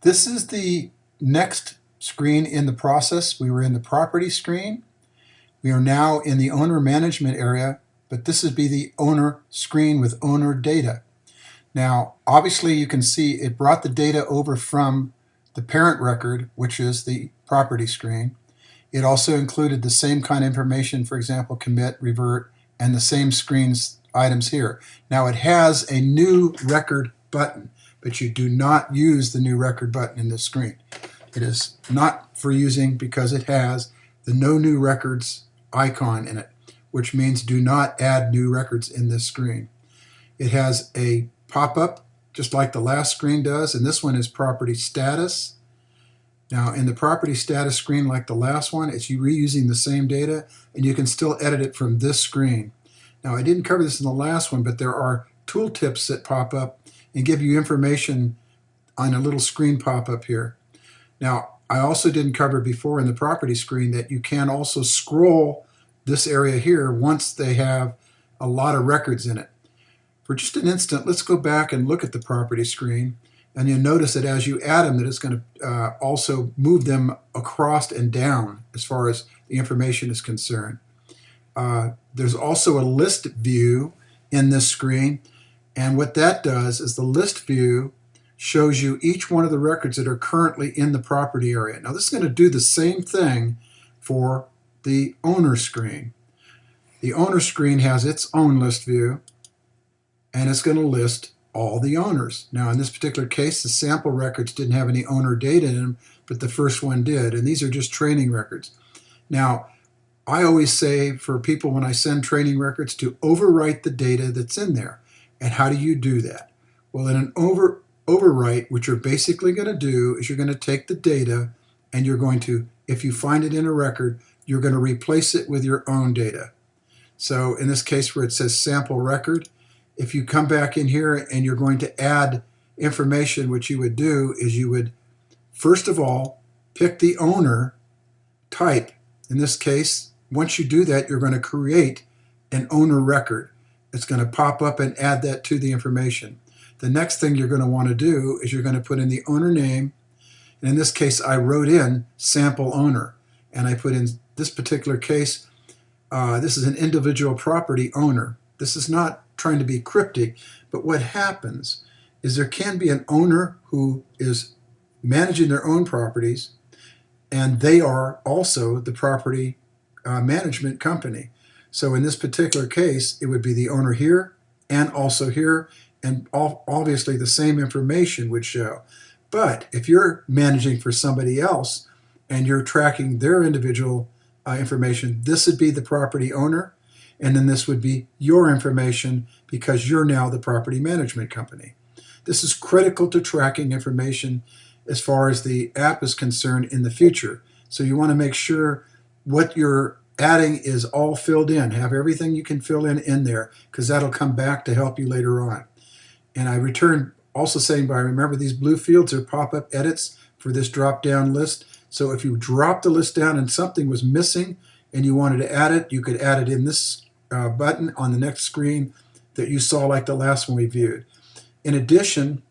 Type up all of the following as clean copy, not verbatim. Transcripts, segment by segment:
This is the next screen in the process. We were in the property screen. We are now in the owner management area, but this would be the owner screen with owner data. Now, obviously you can see it brought the data over from the parent record, which is the property screen. It also included the same kind of information, for example, commit, revert, and the same screens items here. Now it has a new record button, but you do not use the new record button in this screen. It is not for using because it has the no new records icon in it, which means do not add new records in this screen. It has a pop-up just like the last screen does, and this one is property status. Now in the property status screen, like the last one, it's reusing the same data, and you can still edit it from this screen. Now I didn't cover this in the last one, but there are tooltips that pop up and give you information on a little screen pop-up here. Now I also didn't cover before in the property screen that you can also scroll this area here once they have a lot of records in it. For just an instant, let's go back and look at the property screen, and you'll notice that as you add them, that it's going to also move them across and down as far as the information is concerned. There's also a list view in this screen, and what that does is the list view shows you each one of the records that are currently in the property area. Now this is going to do the same thing for the owner screen. The owner screen has its own list view, and it's going to list all the owners. Now in this particular case, the sample records didn't have any owner data in them, but the first one did, and these are just training records. Now I always say for people when I send training records to overwrite the data that's in there. And how do you do that? Well, in an overwrite, what you're basically going to do is you're going to take the data and you're going to, if you find it in a record, you're going to replace it with your own data. So in this case where it says sample record, if you come back in here and you're going to add information, what you would do is you would, first of all, pick the owner type. In this case, once you do that, you're going to create an owner record. It's going to pop up and add that to the information. The next thing you're going to want to do is you're going to put in the owner name. And in this case, I wrote in sample owner. And I put in this particular case, this is an individual property owner. This is not trying to be cryptic, but what happens is there can be an owner who is managing their own properties, and they are also the property management company. So in this particular case, it would be the owner here and also here, and obviously the same information would show. But if you're managing for somebody else and you're tracking their individual information, this would be the property owner, and then this would be your information because you're now the property management company. This is critical to tracking information as far as the app is concerned in the future. So you want to make sure what you're adding is all filled in. Have everything you can fill in there, because that'll come back to help you later on. And I return also saying, but remember these blue fields are pop-up edits for this drop-down list. So if you drop the list down and something was missing and you wanted to add it, you could add it in this button on the next screen that you saw like the last one we viewed. In addition,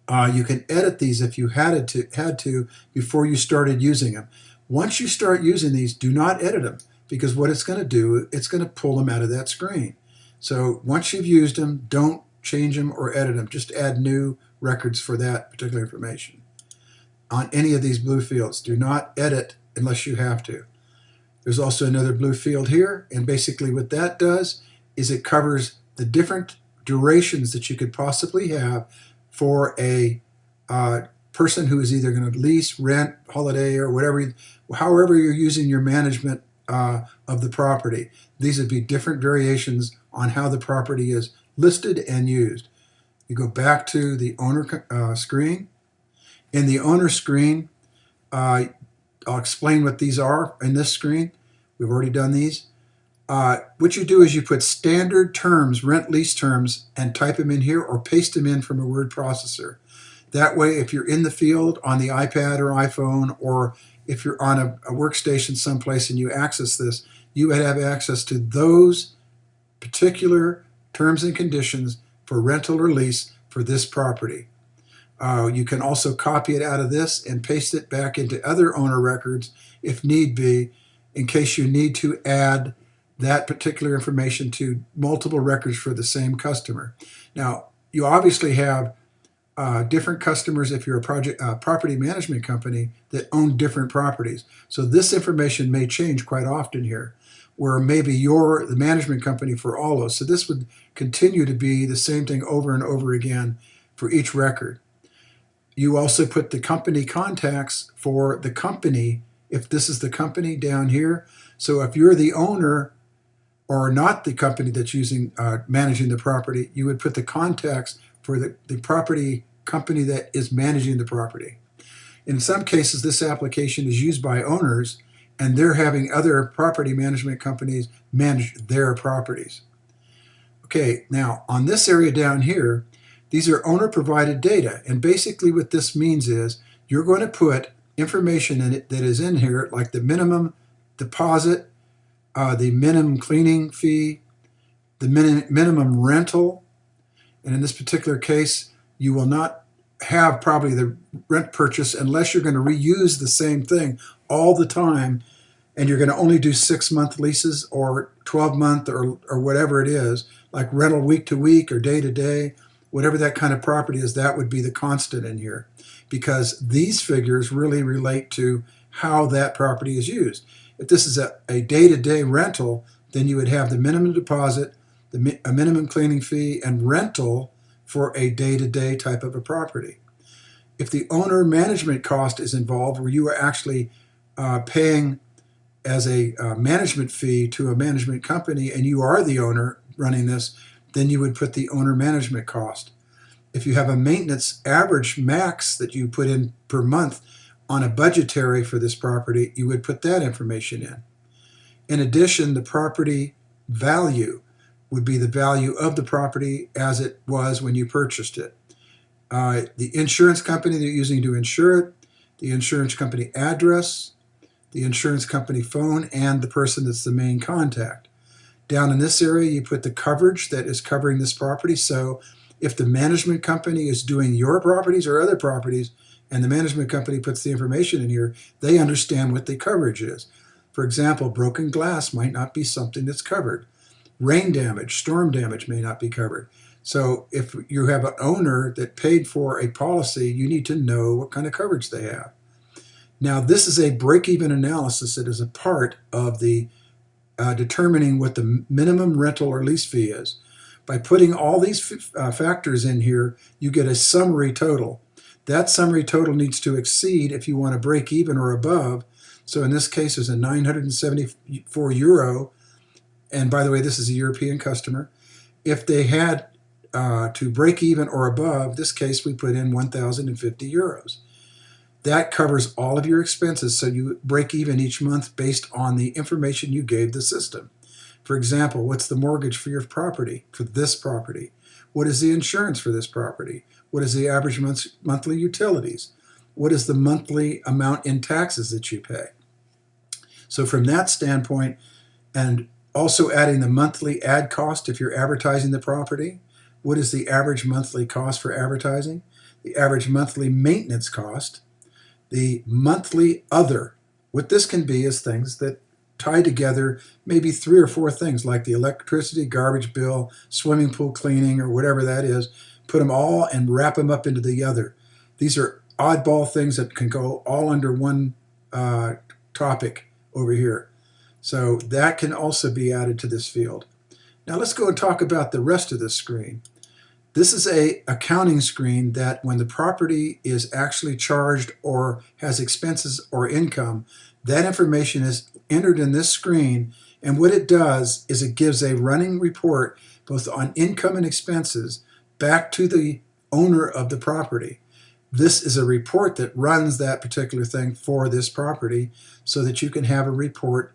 you can edit these if you had to before you started using them. Once you start using these, do not edit them, because what it's going to do, it's going to pull them out of that screen. So once you've used them, don't change them or edit them. Just add new records for that particular information. On any of these blue fields, do not edit unless you have to. There's also another blue field here, and basically what that does is it covers the different durations that you could possibly have for a person who is either going to lease, rent, holiday, or whatever, however you're using your management of the property. These would be different variations on how the property is listed and used. You go back to the owner screen. In the owner screen, I'll explain what these are in this screen. We've already done these. What you do is you put standard terms, rent lease terms, and type them in here or paste them in from a word processor. That way, if you're in the field on the iPad or iPhone, or if you're on a workstation someplace and you access this, you would have access to those particular terms and conditions for rental or lease for this property. You can also copy it out of this and paste it back into other owner records if need be, in case you need to add that particular information to multiple records for the same customer. Now, you obviously have different customers if you're a property management company that own different properties. So this information may change quite often here, where maybe you're the management company for all those. So this would continue to be the same thing over and over again for each record. You also put the company contacts for the company, if this is the company down here. So if you're the owner or not the company that's managing the property, you would put the contacts for the property company that is managing the property. In some cases, this application is used by owners, and they're having other property management companies manage their properties. Okay, now on this area down here, these are owner-provided data, and basically what this means is you're going to put information in it that is in here, like the minimum deposit, the minimum cleaning fee, the minimum rental, and in this particular case, you will not have probably the rent purchase unless you're going to reuse the same thing all the time, and you're going to only do 6-month leases or 12-month or whatever it is, like rental week to week or day to day. Whatever that kind of property is, that would be the constant in here, because these figures really relate to how that property is used. If this is a day-to-day rental, then you would have the minimum deposit, a minimum cleaning fee, and rental for a day-to-day type of a property. If the owner management cost is involved, where you are actually paying as a management fee to a management company and you are the owner running this, then you would put the owner management cost. If you have a maintenance average max that you put in per month on a budgetary for this property, you would put that information in. In addition, the property value would be the value of the property as it was when you purchased it. The insurance company they're using to insure it, the insurance company address, the insurance company phone, and the person that's the main contact. Down in this area, you put the coverage that is covering this property. So if the management company is doing your properties or other properties, and the management company puts the information in here, they understand what the coverage is. For example, broken glass might not be something that's covered. Rain damage, storm damage may not be covered. So if you have an owner that paid for a policy, you need to know what kind of coverage they have. Now, this is a break-even analysis that is a part of the determining what the minimum rental or lease fee is. By putting all these factors in here, you get a summary total. That summary total needs to exceed, if you want to break even or above. So in this case, there's a 974 euro. And by the way, this is a European customer. If they had to break even or above, this case we put in 1,050 euros. That covers all of your expenses, so you break even each month based on the information you gave the system. For example, what's the mortgage for your property, for this property? What is the insurance for this property? What is the average monthly utilities? What is the monthly amount in taxes that you pay? So from that standpoint, and also adding the monthly ad cost if you're advertising the property, what is the average monthly cost for advertising? The average monthly maintenance cost, the monthly other. What this can be is things that tie together maybe 3 or 4 things, like the electricity, garbage bill, swimming pool cleaning, or whatever that is. Put them all and wrap them up into the other. These are oddball things that can go all under one topic over here. So that can also be added to this field. Now let's go and talk about the rest of this screen. This is a accounting screen that when the property is actually charged or has expenses or income, that information is entered in this screen, and what it does is it gives a running report both on income and expenses back to the owner of the property. This is a report that runs that particular thing for this property so that you can have a report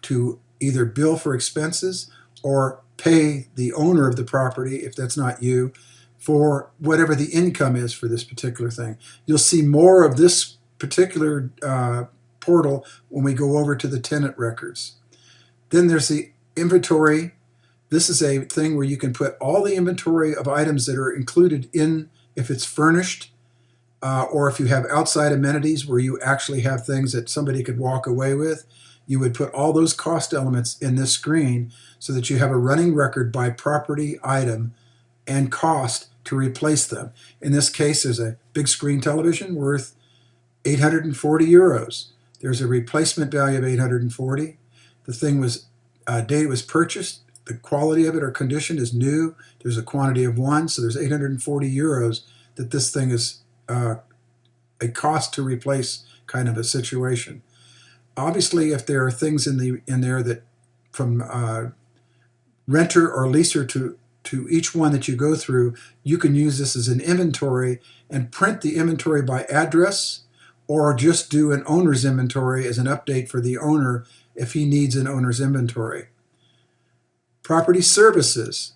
to either bill for expenses or pay the owner of the property, if that's not you, for whatever the income is for this particular thing. You'll see more of this particular portal when we go over to the tenant records. Then there's the inventory. This is a thing where you can put all the inventory of items that are included in, if it's furnished, or if you have outside amenities where you actually have things that somebody could walk away with, you would put all those cost elements in this screen so that you have a running record by property, item, and cost to replace them. In this case, there's a big screen television worth 840 euros. There's a replacement value of 840. The thing was, date it was purchased, the quality of it or condition is new. There's a quantity of 1, so there's 840 euros that this thing is a cost to replace kind of a situation. Obviously, if there are things in there that from renter or leaser to each one that you go through, you can use this as an inventory and print the inventory by address, or just do an owner's inventory as an update for the owner if he needs an owner's inventory. Property services.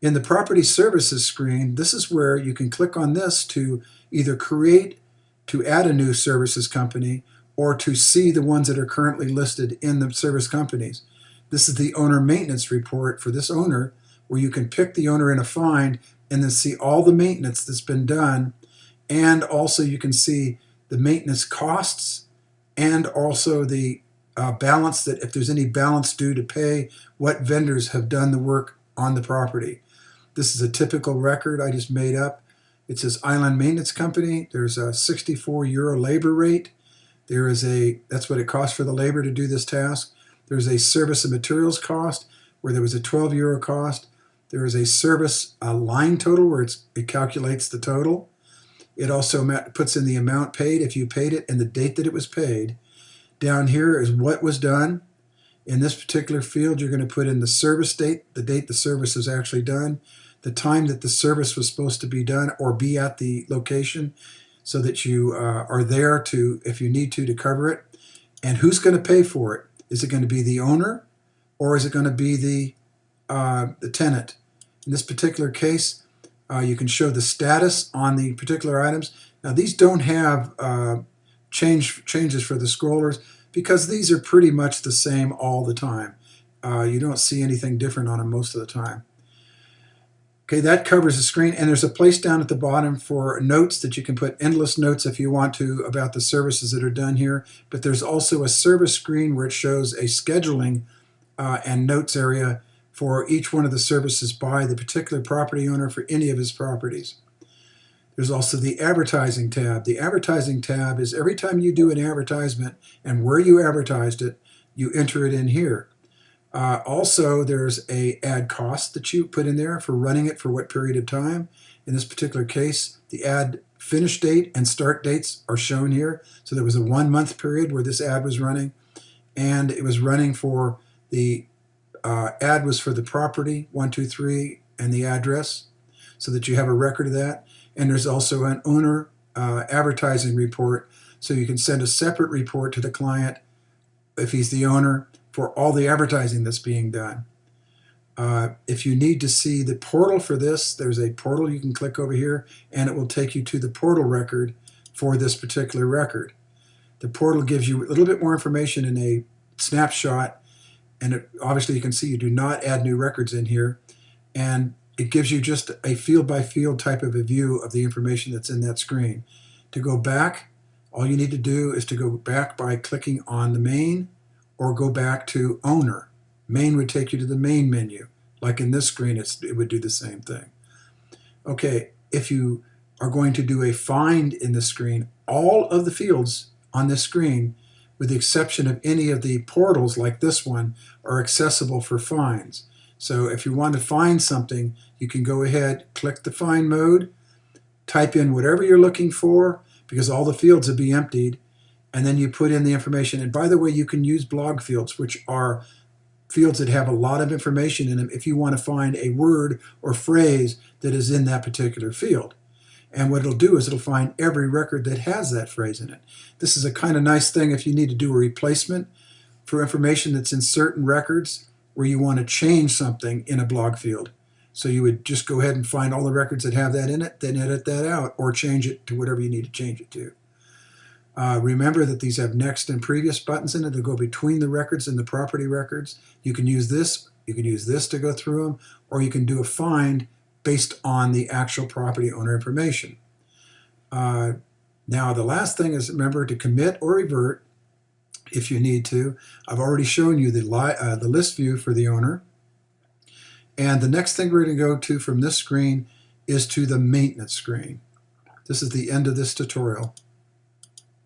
In the property services screen, this is where you can click on this to either to add a new services company, or to see the ones that are currently listed in the service companies. This is the owner maintenance report for this owner, where you can pick the owner in a find and then see all the maintenance that's been done, and also you can see the maintenance costs, and also the balance, that if there's any balance due to pay, what vendors have done the work on the property. This is a typical record I just made up. It says Island Maintenance Company. There's a 64 euro labor rate. That's what it costs for the labor to do this task. There's a service and materials cost where there was a 12 euro cost. There is a service line total where it calculates the total. It also puts in the amount paid, if you paid it, and the date that it was paid. Down here is what was done. In this particular field, you're going to put in the service date, the date the service was actually done, the time that the service was supposed to be done or be at the location, so that you are there to, if you need to cover it. And who's going to pay for it? Is it going to be the owner, or is it going to be the tenant? In this particular case, you can show the status on the particular items. Now, these don't have changes for the scrollers, because these are pretty much the same all the time. You don't see anything different on them most of the time. Okay, that covers the screen, and there's a place down at the bottom for notes that you can put endless notes if you want to about the services that are done here. But there's also a service screen where it shows a scheduling and notes area for each one of the services by the particular property owner for any of his properties. There's also the advertising tab. The advertising tab is every time you do an advertisement and where you advertised it, you enter it in here. Also, there's a ad cost that you put in there for running it for what period of time. In this particular case, the ad finish date and start dates are shown here. So there was a 1 month period where this ad was running, and it was running for the ad was for the property 123 and the address, so that you have a record of that. And there's also an owner advertising report, so you can send a separate report to the client if he's the owner for all the advertising that's being done. If you need to see the portal for this, there's a portal you can click over here, and it will take you to the portal record for this particular record. The portal gives you a little bit more information in a snapshot, and obviously you can see you do not add new records in here, and it gives you just a field-by-field type of a view of the information that's in that screen. To go back, all you need to do is to go back by clicking on the main, or go back to owner. Main would take you to the main menu. Like in this screen, it would do the same thing. Okay, if you are going to do a find in the screen, all of the fields on this screen, with the exception of any of the portals like this one, are accessible for finds. So if you want to find something, you can go ahead, click the find mode, type in whatever you're looking for, because all the fields will be emptied, and then you put in the information. And by the way, you can use blog fields, which are fields that have a lot of information in them if you want to find a word or phrase that is in that particular field. And what it'll do is it'll find every record that has that phrase in it. This is a kind of nice thing if you need to do a replacement for information that's in certain records where you want to change something in a blog field. So you would just go ahead and find all the records that have that in it, then edit that out, or change it to whatever you need to change it to. Remember that these have next and previous buttons in it. They'll go between the records and the property records. You can use this to go through them, or you can do a find based on the actual property owner information. Now the last thing is remember to commit or revert if you need to. I've already shown you the list view for the owner. And the next thing we're going to go to from this screen is to the maintenance screen. This is the end of this tutorial.